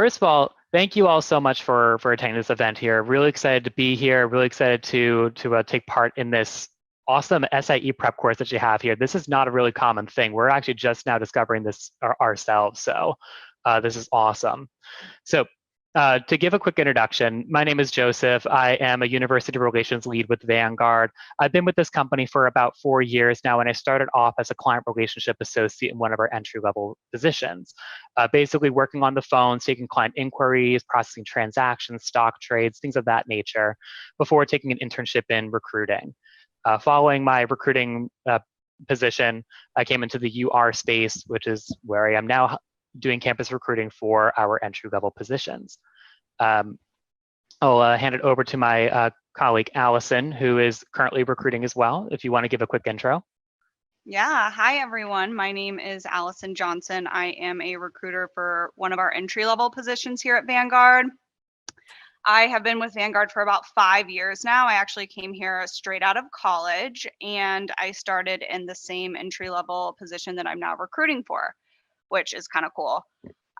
First of all, thank you all so much for attending this event here. Really excited to be here. Really excited to take part in this awesome SIE prep course that you have here. This is not a really common thing. We're actually just now discovering this ourselves. So this is awesome. So to give a quick introduction, my name is Joseph. I am a university relations lead with Vanguard. I've been with this company for about 4 years now, and I started off as a client relationship associate in one of our entry-level positions, basically working on the phones, taking client inquiries, processing transactions, stock trades, things of that nature, before taking an internship in recruiting. Following my recruiting position, I came into the UR space, which is where I am now, doing campus recruiting for our entry-level positions. I'll hand it over to my colleague, Allison, who is currently recruiting as well, if you want to give a quick intro. Yeah, hi everyone. My name is Allison Johnson. I am a recruiter for one of our entry-level positions here at Vanguard. I have been with Vanguard for about 5 years now. I actually came here straight out of college, and I started in the same entry-level position that I'm now recruiting for, which is kind of cool.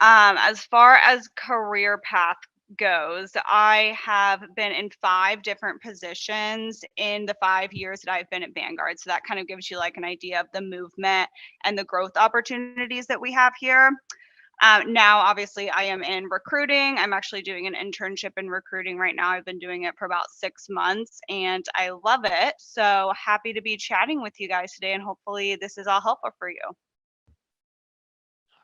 As far as career path goes, I have been in 5 different positions in the 5 years that I've been at Vanguard. So that kind of gives you like an idea of the movement and the growth opportunities that we have here. Now, obviously, I am in recruiting. I'm actually doing an internship in recruiting right now. I've been doing it for about 6 months, and I love it. So happy to be chatting with you guys today, and hopefully this is all helpful for you.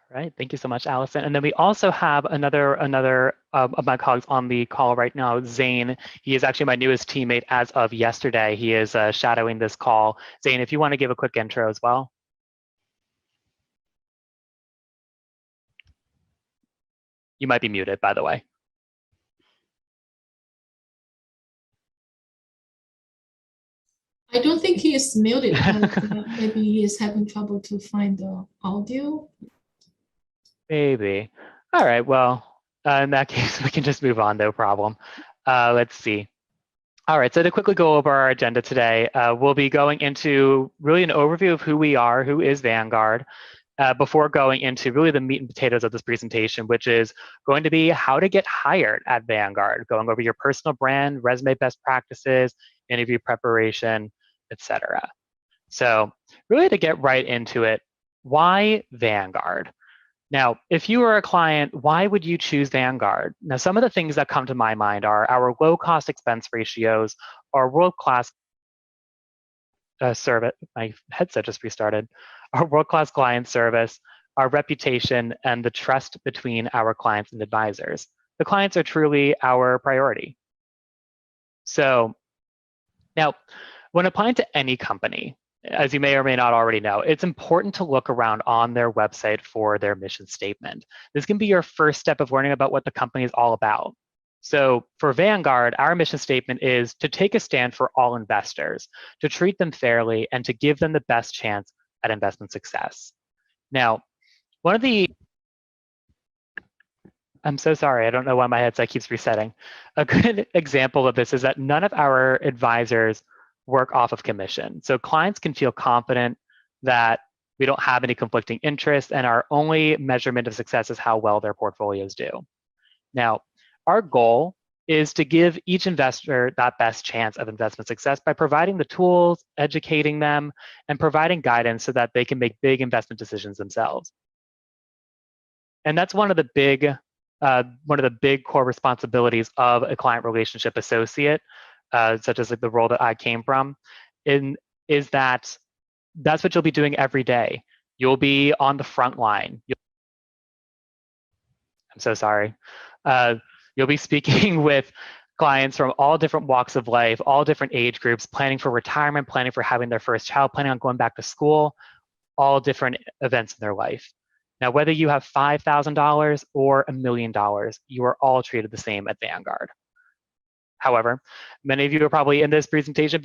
All right, thank you so much, Allison. And then we also have another of my colleagues on the call right now, Zane. He is actually my newest teammate as of yesterday. He is shadowing this call. Zane, if you want to give a quick intro as well. You might be muted, by the way. I don't think he is muted, but maybe he is having trouble to find the audio. Maybe. All right, well, in that case, we can just move on, no problem. Let's see. All right, so to quickly go over our agenda today, we'll be going into really an overview of who we are, who is Vanguard, before going into really the meat and potatoes of this presentation, which is going to be how to get hired at Vanguard, going over your personal brand, resume best practices, interview preparation, etc. So really to get right into it, why Vanguard? Now, if you are a client, why would you choose Vanguard? Now, some of the things that come to my mind are our low cost expense ratios, our world-class service, my headset just restarted, our world-class client service, our reputation, and the trust between our clients and advisors. The clients are truly our priority. So now, when applying to any company, as you may or may not already know, it's important to look around on their website for their mission statement. This can be your first step of learning about what the company is all about. So for Vanguard, our mission statement is to take a stand for all investors, to treat them fairly, and to give them the best chance at investment success. Now, I'm so sorry, I don't know why my headset keeps resetting. A good example of this is that none of our advisors work off of commission. So clients can feel confident that we don't have any conflicting interests, and our only measurement of success is how well their portfolios do. Now, our goal is to give each investor that best chance of investment success by providing the tools, educating them, and providing guidance so that they can make big investment decisions themselves. And that's one of the big core responsibilities of a client relationship associate, such as like the role that I came from, is that that's what you'll be doing every day. You'll be on the front line. I'm so sorry. You'll be speaking with clients from all different walks of life, all different age groups, planning for retirement, planning for having their first child, planning on going back to school, all different events in their life. Now, whether you have $5,000 or $1 million, you are all treated the same at Vanguard. However, many of you are probably in this presentation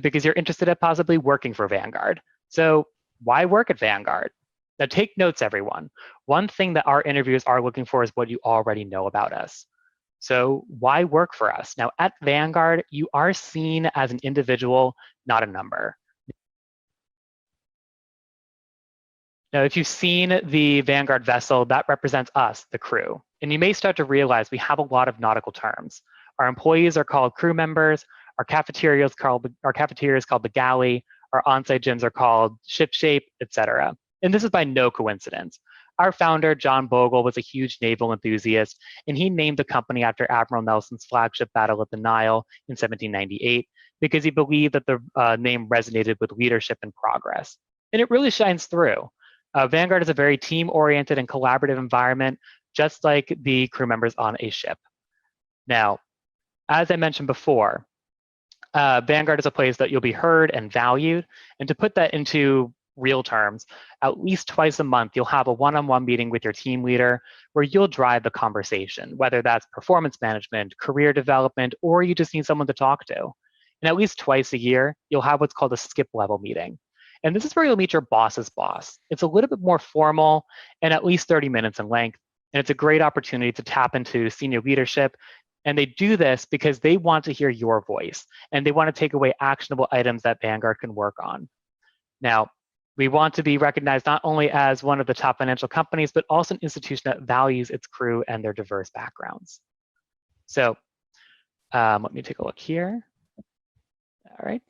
because you're interested in possibly working for Vanguard. So why work at Vanguard? Now take notes, everyone. One thing that our interviewers are looking for is what you already know about us. So why work for us? Now at Vanguard, you are seen as an individual, not a number. Now, if you've seen the Vanguard vessel, that represents us, the crew. And you may start to realize we have a lot of nautical terms. Our employees are called crew members, our cafeteria is called the galley, our on-site gyms are called ship shape, etc. And this is by no coincidence. Our founder, John Bogle, was a huge naval enthusiast, and he named the company after Admiral Nelson's flagship battle of the Nile in 1798 because he believed that the name resonated with leadership and progress. And it really shines through. Vanguard is a very team-oriented and collaborative environment, just like the crew members on a ship. Now, as I mentioned before, Vanguard is a place that you'll be heard and valued. And to put that into real terms, at least twice a month, you'll have a one-on-one meeting with your team leader where you'll drive the conversation, whether that's performance management, career development, or you just need someone to talk to. And at least twice a year, you'll have what's called a skip level meeting. And this is where you'll meet your boss's boss. It's a little bit more formal and at least 30 minutes in length. And it's a great opportunity to tap into senior leadership. And they do this because they want to hear your voice and they want to take away actionable items that Vanguard can work on. Now, we want to be recognized not only as one of the top financial companies, but also an institution that values its crew and their diverse backgrounds. So let me take a look here. All right.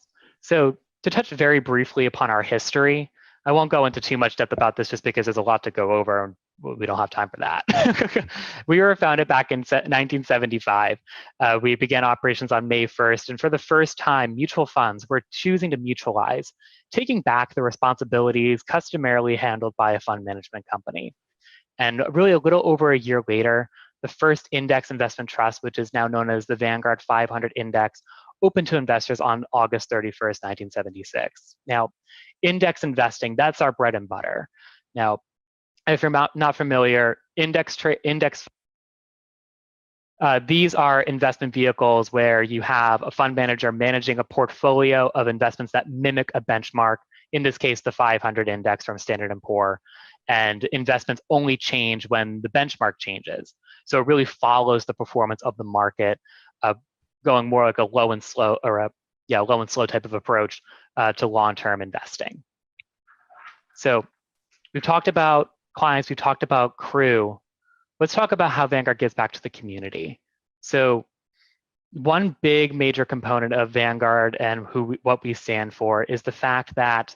So to touch very briefly upon our history, I won't go into too much depth about this just because there's a lot to go over and we don't have time for that. We were founded back in 1975. We began operations on May 1st, and for the first time, mutual funds were choosing to mutualize, taking back the responsibilities customarily handled by a fund management company. And really a little over a year later, the first index investment trust, which is now known as the Vanguard 500 Index, opened to investors on August 31st, 1976. Now, index investing, that's our bread and butter. Now, if you're not familiar, these are investment vehicles where you have a fund manager managing a portfolio of investments that mimic a benchmark, in this case, the 500 index from Standard & Poor, and investments only change when the benchmark changes. So it really follows the performance of the market, going more like a low and slow type of approach to long-term investing. So we've talked about clients, we've talked about crew. Let's talk about how Vanguard gives back to the community. So one big major component of Vanguard and what we stand for is the fact that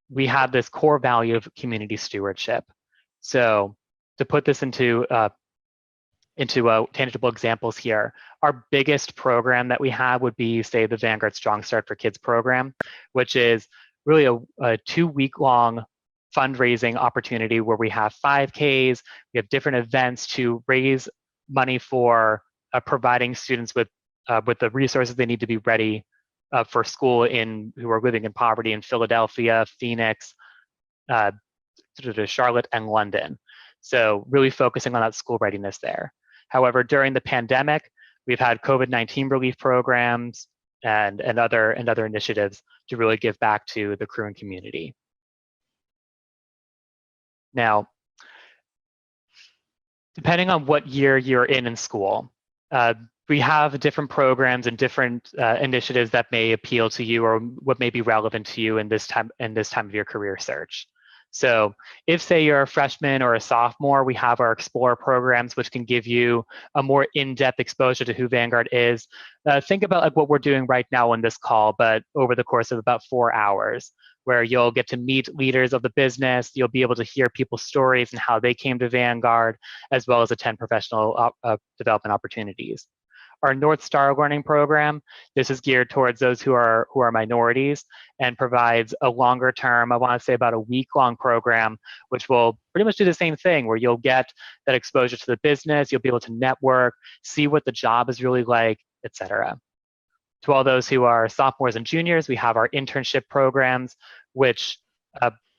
we have this core value of community stewardship. So to put this into tangible examples here, our biggest program that we have would be, say, the Vanguard Strong Start for Kids program, which is really a 2-week-long fundraising opportunity where we have 5Ks, we have different events to raise money for providing students with the resources they need to be ready for school who are living in poverty in Philadelphia, Phoenix, Charlotte, and London. So really focusing on that school readiness there. However, during the pandemic, we've had COVID-19 relief programs and other initiatives to really give back to the crew and community. Now, depending on what year you're in school, we have different programs and different initiatives that may appeal to you or what may be relevant to you in this time of your career search. So if, say, you're a freshman or a sophomore, we have our Explorer programs, which can give you a more in-depth exposure to who Vanguard is. Think about like what we're doing right now on this call, but over the course of about 4 hours, where you'll get to meet leaders of the business, you'll be able to hear people's stories and how they came to Vanguard, as well as attend professional development opportunities. Our North Star Learning Program, this is geared towards those who are minorities and provides a longer term, I want to say about a week-long program, which will pretty much do the same thing, where you'll get that exposure to the business, you'll be able to network, see what the job is really like, etc. To all those who are sophomores and juniors, we have our internship programs, which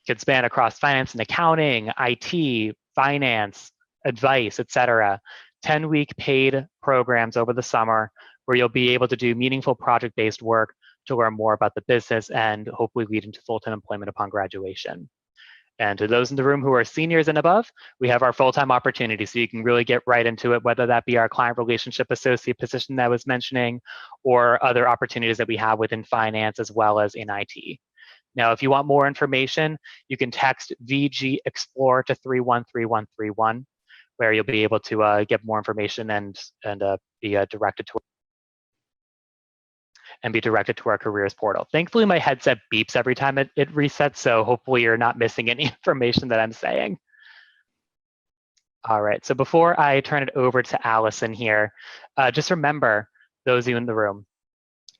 could span across finance and accounting, IT, finance, advice, etc. 10-week paid programs over the summer where you'll be able to do meaningful project-based work to learn more about the business and hopefully lead into full-time employment upon graduation. And to those in the room who are seniors and above, we have our full-time opportunity, so you can really get right into it, whether that be our client relationship associate position that I was mentioning or other opportunities that we have within finance as well as in IT. Now, if you want more information, you can text VG Explore to 313131, where you'll be able to get more information and be directed to our careers portal. Thankfully, my headset beeps every time it resets, so hopefully you're not missing any information that I'm saying. All right, so before I turn it over to Allison here, just remember, those of you in the room,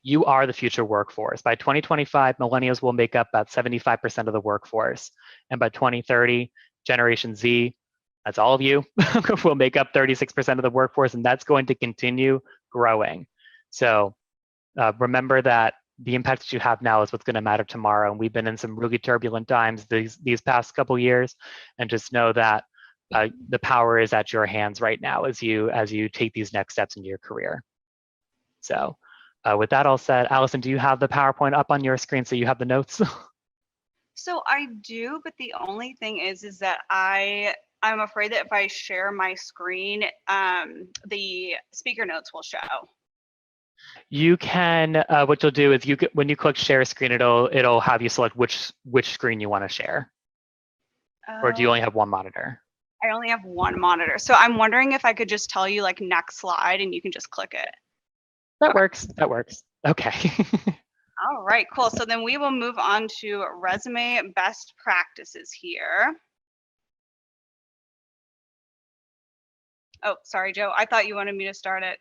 you are the future workforce. By 2025, millennials will make up about 75% of the workforce. And by 2030, Generation Z, that's all of you, will make up 36% of the workforce, and that's going to continue growing. So remember that the impact that you have now is what's going to matter tomorrow. And we've been in some really turbulent times these past couple years, and just know that the power is at your hands right now as you take these next steps in your career. So with that all said, Allison, do you have the PowerPoint up on your screen so you have the notes? So I do, but the only thing is that I'm afraid that if I share my screen, the speaker notes will show. You can, what you'll do is when you click share screen, it'll have you select which screen you want to share. Or do you only have one monitor? I only have one monitor. So I'm wondering if I could just tell you like next slide and you can just click it. That works. That works. Okay. All right, cool. So then we will move on to resume best practices here. Oh, sorry, Joe. I thought you wanted me to start at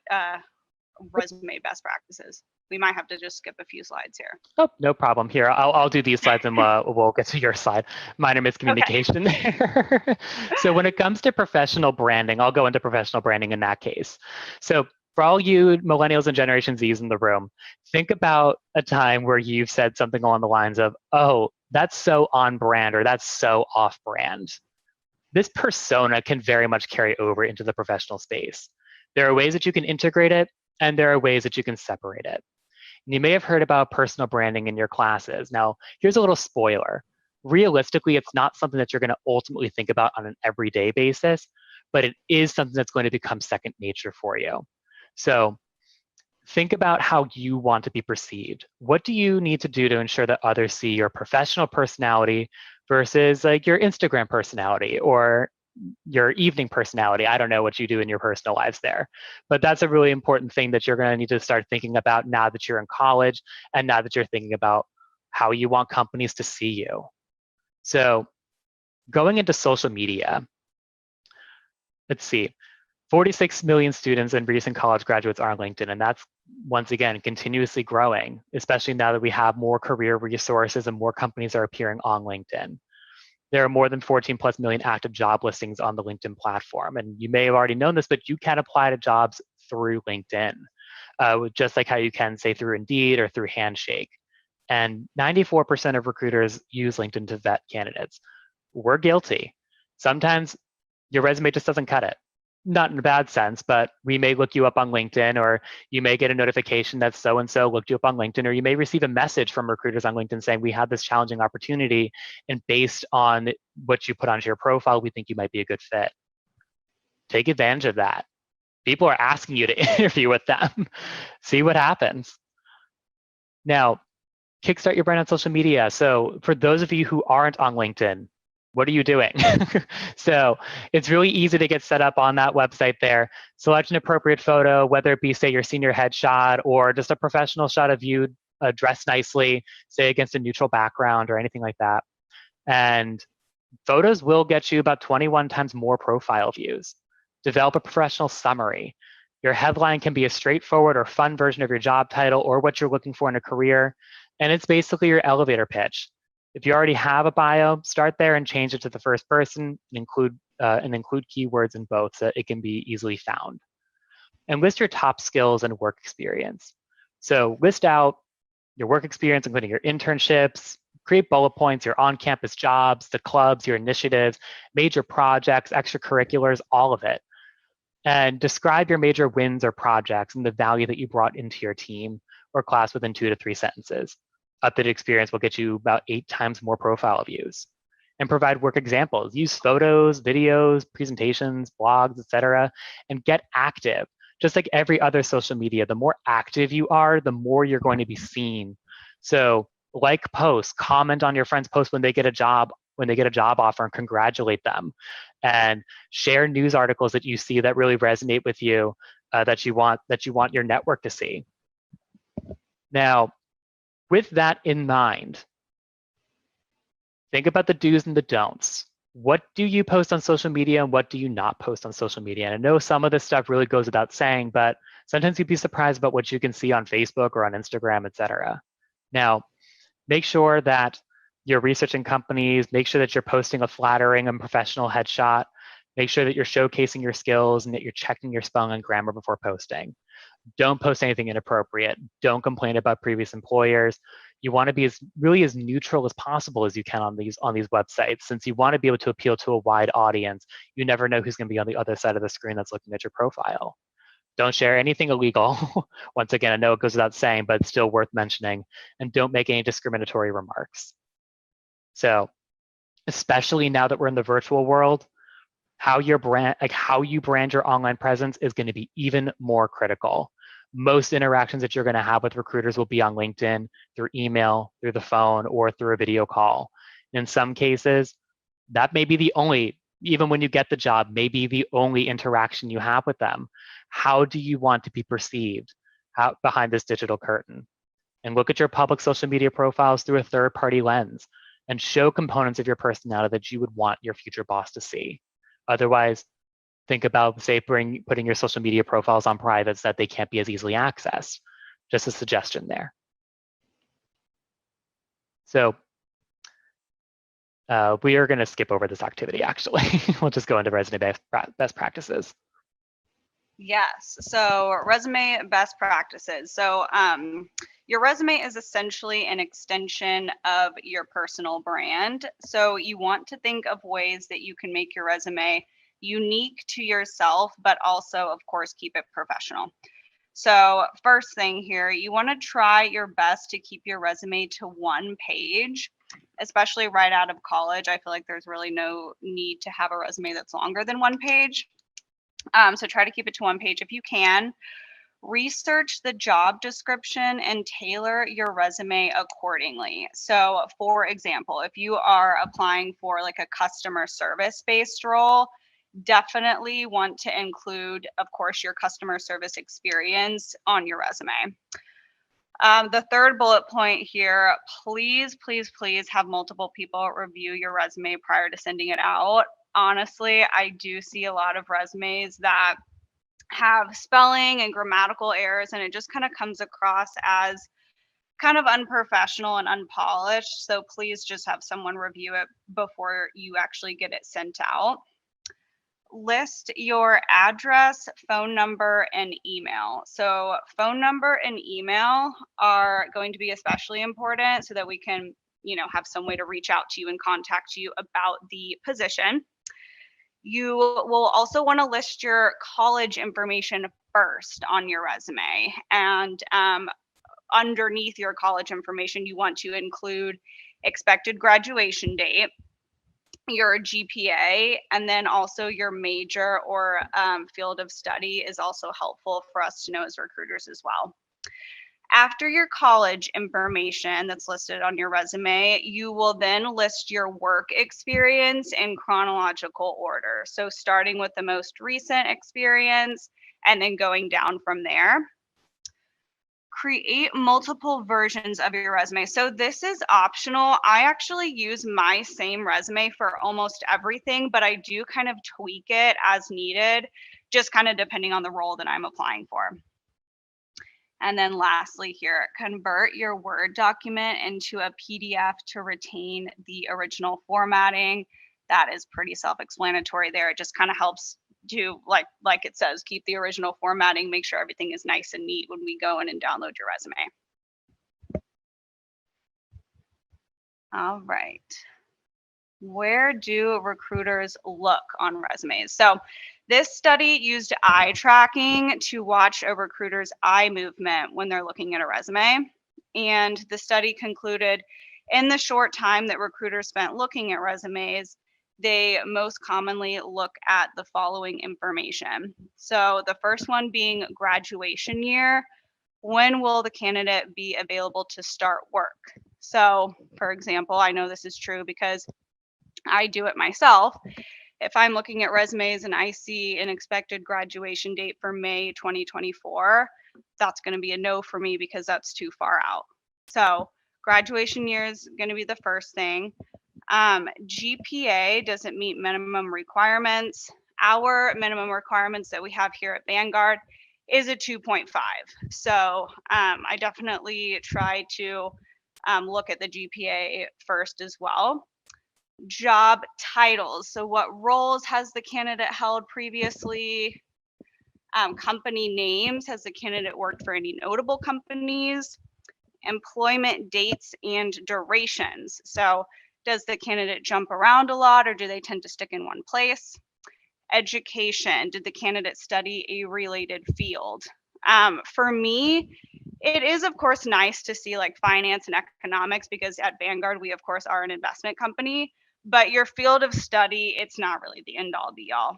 resume best practices. We might have to just skip a few slides here. Oh, no problem. Here, I'll do these slides and we'll get to your slide. Minor miscommunication there. So when it comes to professional branding, I'll go into professional branding in that case. So for all you millennials and Generation Zs in the room, think about a time where you've said something along the lines of, oh, that's so on brand or that's so off brand. This persona can very much carry over into the professional space. There are ways that you can integrate it, and there are ways that you can separate it. And you may have heard about personal branding in your classes. Now, here's a little spoiler. Realistically, it's not something that you're going to ultimately think about on an everyday basis, but it is something that's going to become second nature for you. So think about how you want to be perceived. What do you need to do to ensure that others see your professional personality versus like your Instagram personality or your evening personality? I don't know what you do in your personal lives there, but that's a really important thing that you're going to need to start thinking about now that you're in college and now that you're thinking about how you want companies to see you. So going into social media, let's see, 46 million students and recent college graduates are on LinkedIn, and that's, once again, continuously growing, especially now that we have more career resources and more companies are appearing on LinkedIn. There are more than 14 plus million active job listings on the LinkedIn platform. And you may have already known this, but you can apply to jobs through LinkedIn, just like how you can, say, through Indeed or through Handshake. And 94% of recruiters use LinkedIn to vet candidates. We're guilty. Sometimes your resume just doesn't cut it. Not in a bad sense, but we may look you up on LinkedIn, or you may get a notification that so-and-so looked you up on LinkedIn, or you may receive a message from recruiters on LinkedIn saying, we have this challenging opportunity, and based on what you put onto your profile, we think you might be a good fit. Take advantage of that. People are asking you to interview with them. See what happens. Now, kickstart your brand on social media. So for those of you who aren't on LinkedIn, what are you doing? So it's really easy to get set up on that website there. Select an appropriate photo, whether it be, say, your senior headshot or just a professional shot of you dressed nicely, say, against a neutral background or anything like that. And photos will get you about 21 times more profile views. Develop a professional summary. Your headline can be a straightforward or fun version of your job title or what you're looking for in a career. And it's basically your elevator pitch. If you already have a bio, start there and change it to the first person and include keywords in both so it can be easily found. And list your top skills and work experience. So list out your work experience, including your internships, create bullet points, your on-campus jobs, the clubs, your initiatives, major projects, extracurriculars, all of it. And describe your major wins or projects and the value that you brought into your team or class within 2 to 3 sentences. Updated experience will get you about 8 times more profile views. And provide work examples. Use photos, videos, presentations, blogs, etc., and get active. Just like every other social media, the more active you are, the more you're going to be seen. So like posts, comment on your friends' posts when they get a job offer, and congratulate them, and share news articles that you see that really resonate with you, that you want your network to see. Now, with that in mind, think about the do's and the don'ts. What do you post on social media and what do you not post on social media? And I know some of this stuff really goes without saying, but sometimes you'd be surprised about what you can see on Facebook or on Instagram, etc. Now, make sure that you're researching companies, make sure that you're posting a flattering and professional headshot, make sure that you're showcasing your skills and that you're checking your spelling and grammar before posting. Don't post anything inappropriate. Don't complain about previous employers. You want to be really as neutral as possible as you can on these websites, since you want to be able to appeal to a wide audience. You never know who's going to be on the other side of the screen that's looking at your profile. Don't share anything illegal. Once again, I know it goes without saying, but it's still worth mentioning. And don't make any discriminatory remarks. So, especially now that we're in the virtual world, how you brand your online presence is going to be even more critical. Most interactions that you're going to have with recruiters will be on LinkedIn, through email, through the phone, or through a video call. In some cases, that may be the only, even when you get the job, may be the only interaction you have with them. How do you want to be perceived behind this digital curtain? And look at your public social media profiles through a third-party lens and show components of your personality that you would want your future boss to see. Otherwise, think about, say, putting your social media profiles on private so that they can't be as easily accessed. Just a suggestion there. So we are going to skip over this activity, actually. We'll just go into resume best practices. Yes, so resume best practices. So your resume is essentially an extension of your personal brand. So you want to think of ways that you can make your resume unique to yourself, but also, of course, keep it professional. So first thing here, you want to try your best to keep your resume to one page, especially right out of college. I feel like there's really no need to have a resume that's longer than one page. So try to keep it to one page if you can. Research the job description and tailor your resume accordingly. So for example, if you are applying for like a customer service based role, definitely want to include, of course, your customer service experience on your resume. The third bullet point here, please, please, please have multiple people review your resume prior to sending it out. Honestly, I do see a lot of resumes that have spelling and grammatical errors, and it just kind of comes across as kind of unprofessional and unpolished. So please just have someone review it before you actually get it sent out. List your address, phone number, and email. So phone number and email are going to be especially important so that we can, have some way to reach out to you and contact you about the position. You will also want to list your college information first on your resume. And underneath your college information, you want to include expected graduation date, your GPA, and then also your major or field of study is also helpful for us to know as recruiters as well. After your college information that's listed on your resume, you will then list your work experience in chronological order. So starting with the most recent experience and then going down from there. Create multiple versions of your resume. So this is optional. I actually use my same resume for almost everything, but I do kind of tweak it as needed, just kind of depending on the role that I'm applying for. And then lastly here, convert your Word document into a PDF to retain the original formatting. That is pretty self-explanatory there. It just kind of helps to, like it says, keep the original formatting, make sure everything is nice and neat when we go in and download your resume. All right. Where do recruiters look on resumes? So this study used eye tracking to watch a recruiter's eye movement when they're looking at a resume. And the study concluded in the short time that recruiters spent looking at resumes, they most commonly look at the following information. So the first one being graduation year. When will the candidate be available to start work? So, for example, I know this is true because I do it myself. If I'm looking at resumes and I see an expected graduation date for May 2024, that's going to be a no for me because that's too far out. So graduation year is going to be the first thing. GPA doesn't meet minimum requirements. Our minimum requirements that we have here at Vanguard is a 2.5. So I definitely try to look at the GPA first as well. Job titles. So what roles has the candidate held previously? Company names. Has the candidate worked for any notable companies? Employment dates and durations. So does the candidate jump around a lot or do they tend to stick in one place? Education. Did the candidate study a related field? For me, it is of course nice to see like finance and economics because at Vanguard, we of course are an investment company, but your field of study, it's not really the end all be all.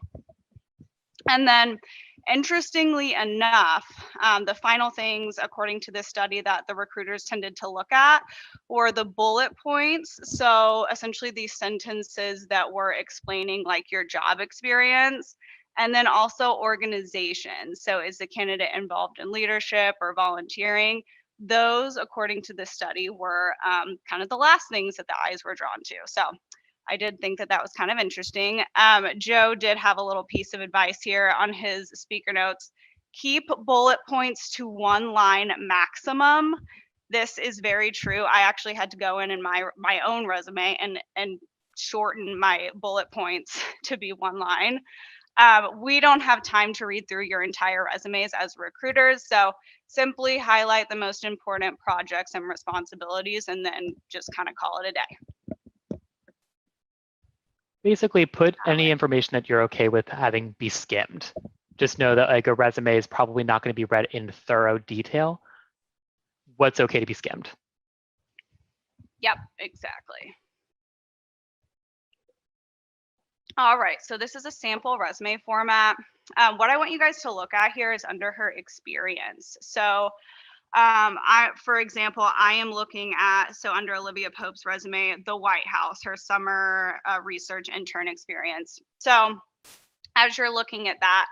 And then interestingly enough, the final things according to this study that the recruiters tended to look at were the bullet points. So essentially these sentences that were explaining like your job experience, and then also organization. So is the candidate involved in leadership or volunteering? Those, according to this study, were kind of the last things that the eyes were drawn to. So I did think that that was kind of interesting. Joe did have a little piece of advice here on his speaker notes. Keep bullet points to one line maximum. This is very true. I actually had to go in my own resume and shorten my bullet points to be one line. We don't have time to read through your entire resumes as recruiters, so simply highlight the most important projects and responsibilities and then just kind of call it a day. Basically, put any information that you're okay with having be skimmed. Just know that like a resume is probably not going to be read in thorough detail. What's okay to be skimmed? Yep, exactly. All right, so this is a sample resume format. What I want you guys to look at here is under her experience. So for example, I am looking at, so under Olivia Pope's resume, the White House, her summer research intern experience. So as you're looking at that,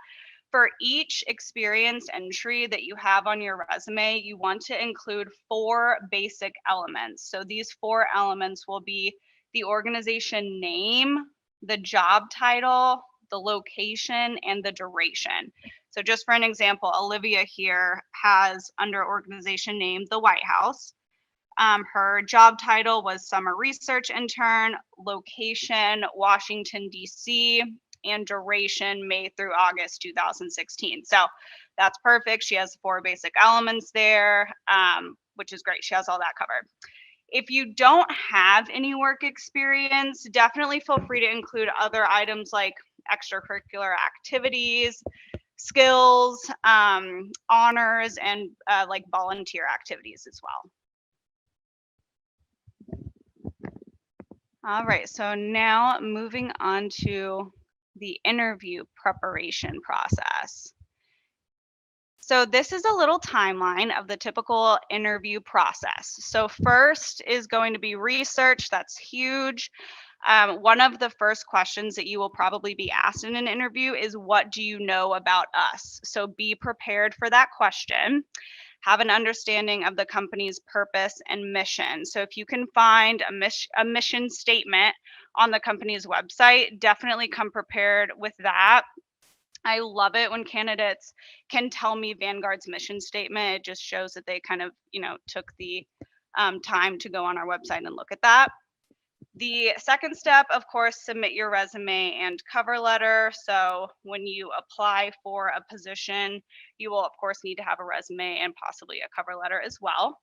for each experience entry that you have on your resume, you want to include 4 basic elements. So these 4 elements will be the organization name, the job title, the location, and the duration. So just for an example, Olivia here has under organization name, the White House. Her job title was summer research intern, location, Washington, D.C., and duration, May through August 2016. So that's perfect. She has 4 basic elements there, which is great. She has all that covered. If you don't have any work experience, definitely feel free to include other items like extracurricular activities, skills, honors, and like volunteer activities as well. All right, so now moving on to the interview preparation process. So this is a little timeline of the typical interview process. So first is going to be research. That's huge. One of the first questions that you will probably be asked in an interview is, what do you know about us? So be prepared for that question. Have an understanding of the company's purpose and mission. So if you can find a mission statement on the company's website, definitely come prepared with that. I love it when candidates can tell me Vanguard's mission statement. It just shows that they kind of, took the time to go on our website and look at that. The second step, of course, submit your resume and cover letter. So when you apply for a position, you will, of course, need to have a resume and possibly a cover letter as well.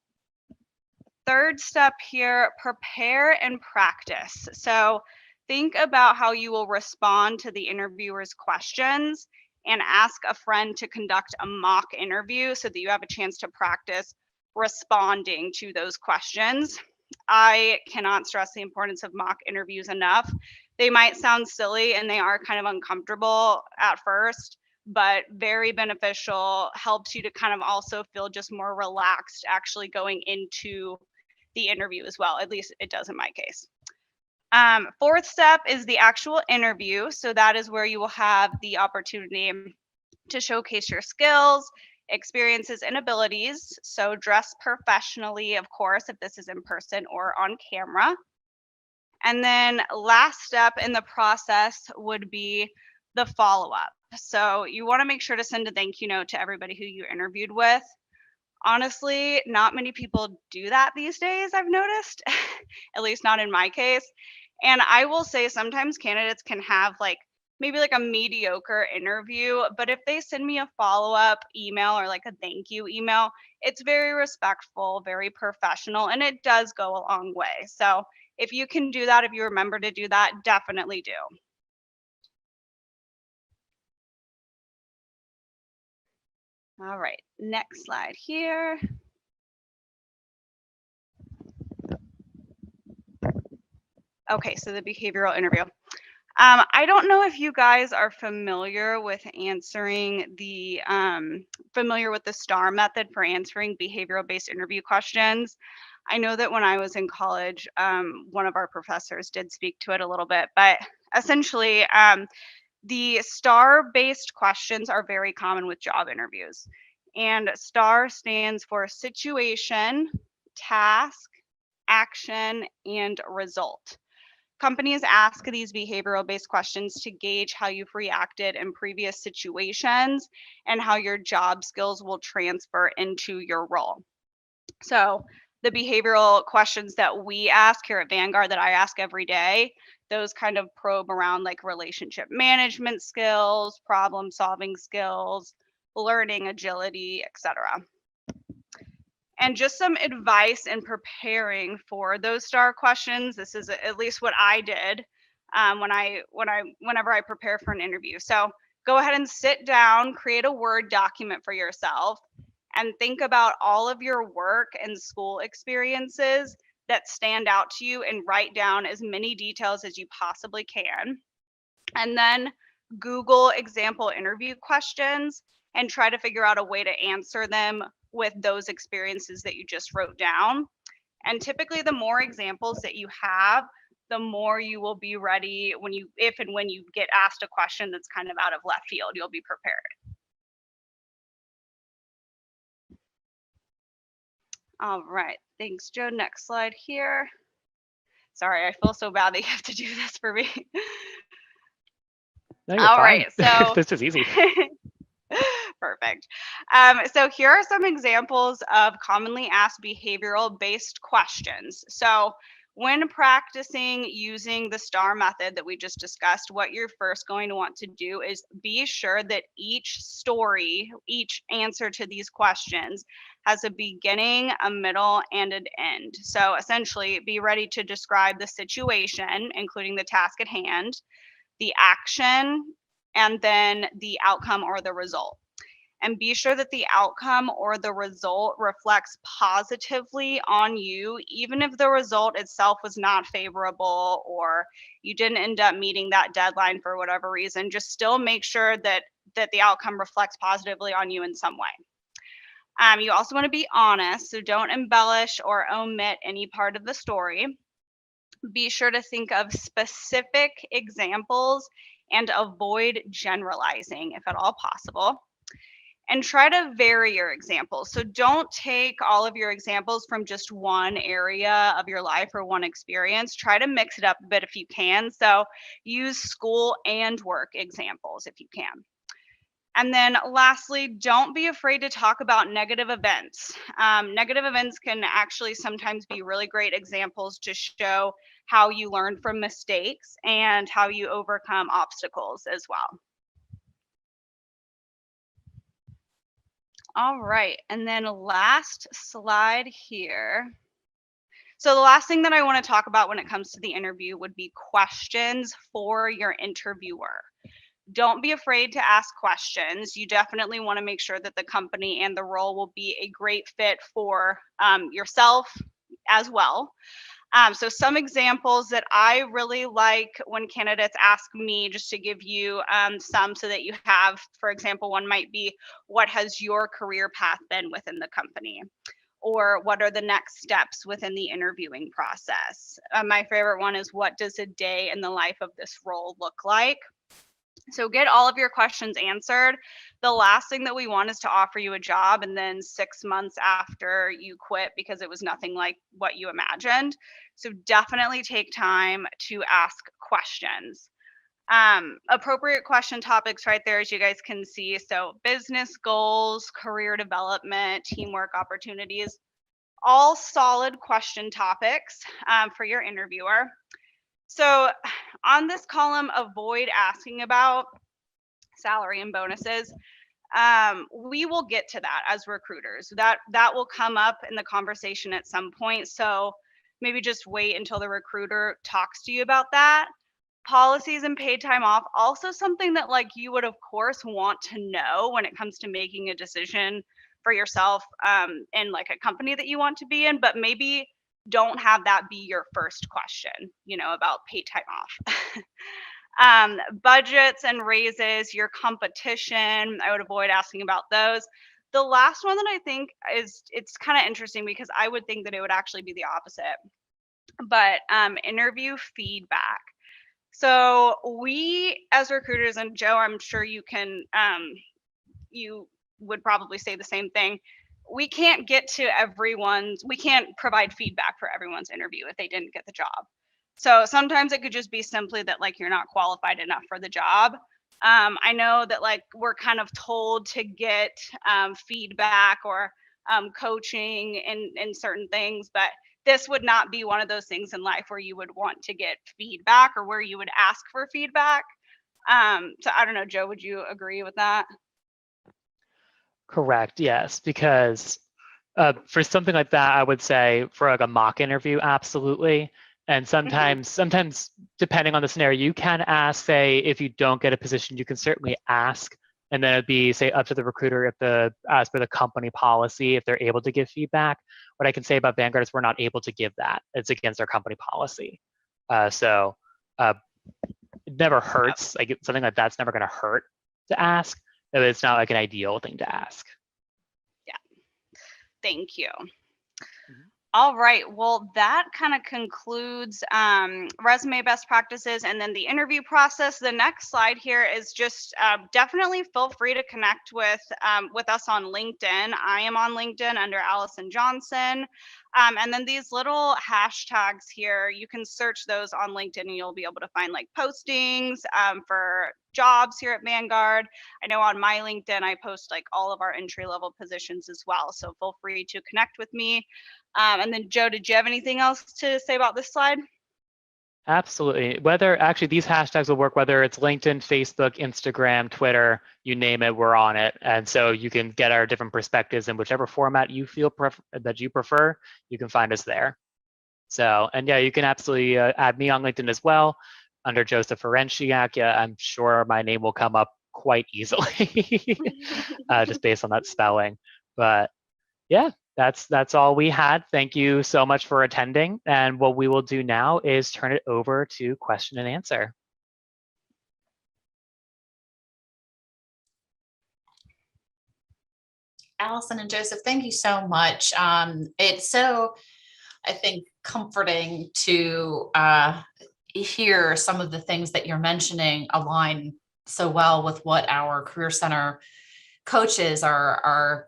Third step here, prepare and practice. So think about how you will respond to the interviewer's questions and ask a friend to conduct a mock interview so that you have a chance to practice responding to those questions. I cannot stress the importance of mock interviews enough. They might sound silly and they are kind of uncomfortable at first, but very beneficial, helps you to kind of also feel just more relaxed actually going into the interview as well. At least it does in my case. Fourth step is the actual interview. So that is where you will have the opportunity to showcase your skills, experiences, and abilities. So dress professionally, of course, if this is in person or on camera. And then last step in the process would be the follow-up. So you want to make sure to send a thank you note to everybody who you interviewed with. Honestly, not many people do that these days, I've noticed, at least not in my case. And I will say sometimes candidates can have maybe a mediocre interview, but if they send me a follow-up email or a thank you email, it's very respectful, very professional, and it does go a long way. So if you can do that, if you remember to do that, definitely do. All right, next slide here. Okay, so the behavioral interview. I don't know if you guys are familiar with answering familiar with the STAR method for answering behavioral-based interview questions. I know that when I was in college, one of our professors did speak to it a little bit, but essentially, the STAR-based questions are very common with job interviews. And STAR stands for situation, task, action, and result. Companies ask these behavioral-based questions to gauge how you've reacted in previous situations and how your job skills will transfer into your role. So the behavioral questions that we ask here at Vanguard, that I ask every day, those kind of probe around relationship management skills, problem solving skills, learning agility, etc. And just some advice in preparing for those STAR questions. This is at least what I did whenever I prepare for an interview. So go ahead and sit down, create a Word document for yourself, and think about all of your work and school experiences that stand out to you, and write down as many details as you possibly can. And then Google example interview questions and try to figure out a way to answer them with those experiences that you just wrote down. And typically the more examples that you have, the more you will be ready if and when you get asked a question that's kind of out of left field, you'll be prepared. All right, thanks, Joe. Next slide here. Sorry, I feel so bad that you have to do this for me. No, you're All fine. right, so this is easy. Perfect. So here are some examples of commonly asked behavioral-based questions. So when practicing using the STAR method that we just discussed, what you're first going to want to do is be sure that each answer to these questions has a beginning, a middle, and an end. So essentially, be ready to describe the situation, including the task at hand, the action, and then the outcome or the result. And be sure that the outcome or the result reflects positively on you, even if the result itself was not favorable or you didn't end up meeting that deadline for whatever reason. Just still make sure that the outcome reflects positively on you in some way. You also want to be honest, so don't embellish or omit any part of the story. Be sure to think of specific examples and avoid generalizing if at all possible. And try to vary your examples. So don't take all of your examples from just one area of your life or one experience. Try to mix it up a bit if you can. So use school and work examples if you can. And then lastly, don't be afraid to talk about negative events. Negative events can actually sometimes be really great examples to show how you learn from mistakes and how you overcome obstacles as well. All right, and then last slide here. So the last thing that I want to talk about when it comes to the interview would be questions for your interviewer. Don't be afraid to ask questions. You definitely want to make sure that the company and the role will be a great fit for yourself as well. So some examples that I really like when candidates ask me, just to give you some so that you have, for example, one might be, what has your career path been within the company? or what are the next steps within the interviewing process. My favorite one is, what does a day in the life of this role look like? So get all of your questions answered. The last thing that we want is to offer you a job and then 6 months after you quit because it was nothing like what you imagined. So definitely take time to ask questions. Appropriate question topics right there, as you guys can see. So business goals, career development, teamwork opportunities, all solid question topics for your interviewer. So on this column, avoid asking about salary and bonuses. We will get to that as recruiters. That will come up in the conversation at some point. So maybe just wait until the recruiter talks to you about that. Policies and paid time off, also something that like you would of course want to know when it comes to making a decision for yourself in like a company that you want to be in, but maybe don't have that be your first question, about paid time off. Budgets and raises, your competition, I would avoid asking about those. The last one that I think it's kind of interesting because I would think that it would actually be the opposite, but interview feedback. So we as recruiters, and Joe, I'm sure you would probably say the same thing. We can't provide feedback for everyone's interview if they didn't get the job. So sometimes it could just be simply that like you're not qualified enough for the job. I know that like we're kind of told to get feedback or coaching in certain things, but this would not be one of those things in life where you would want to get feedback or where you would ask for feedback. So I don't know, Joe, would you agree with that? Correct. Yes, because for something like that, I would say for like a mock interview, absolutely. And sometimes depending on the scenario, you can ask, say, if you don't get a position, you can certainly ask, and then it'd be, say, up to the recruiter as per the company policy, if they're able to give feedback. What I can say about Vanguard is we're not able to give that. It's against our company policy. So it never hurts. Like something like that's never going to hurt to ask. But it's not like an ideal thing to ask. Yeah. Thank you. All right, well, that kind of concludes resume best practices and then the interview process. The next slide here is just definitely feel free to connect with us on LinkedIn. I am on LinkedIn under Allison Johnson. And then these little hashtags here, you can search those on LinkedIn and you'll be able to find like postings for jobs here at Vanguard. I know on my LinkedIn, I post like all of our entry-level positions as well. So feel free to connect with me. And then Joe, did you have anything else to say about this slide? Absolutely. Actually these hashtags will work whether it's LinkedIn, Facebook, Instagram, Twitter, you name it, we're on it. And so you can get our different perspectives in whichever format you feel that you prefer, you can find us there. So, and yeah, you can absolutely add me on LinkedIn as well under Joseph Ferenciak. Yeah, I'm sure my name will come up quite easily just based on that spelling. But yeah, that's all we had. Thank you so much for attending. And what we will do now is turn it over to question and answer. Allison and Joseph, thank you so much. It's so, I think, comforting to hear some of the things that you're mentioning align so well with what our Career Center coaches are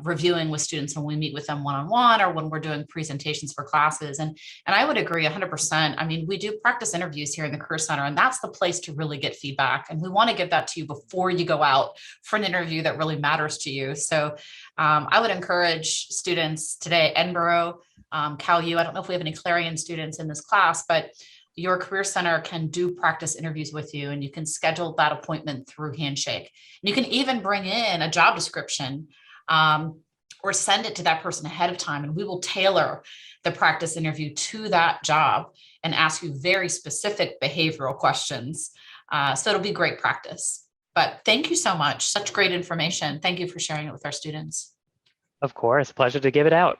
reviewing with students when we meet with them one-on-one or when we're doing presentations for classes. And I would agree 100%. I mean, we do practice interviews here in the Career Center, and that's the place to really get feedback. And we want to give that to you before you go out for an interview that really matters to you. So I would encourage students today, Edinburgh, Cal U, I don't know if we have any Clarion students in this class, but your Career Center can do practice interviews with you, and you can schedule that appointment through Handshake. And you can even bring in a job description or send it to that person ahead of time, and we will tailor the practice interview to that job and ask you very specific behavioral questions. So it'll be great practice. But thank you so much. Such great information. Thank you for sharing it with our students. Of course, pleasure to give it out.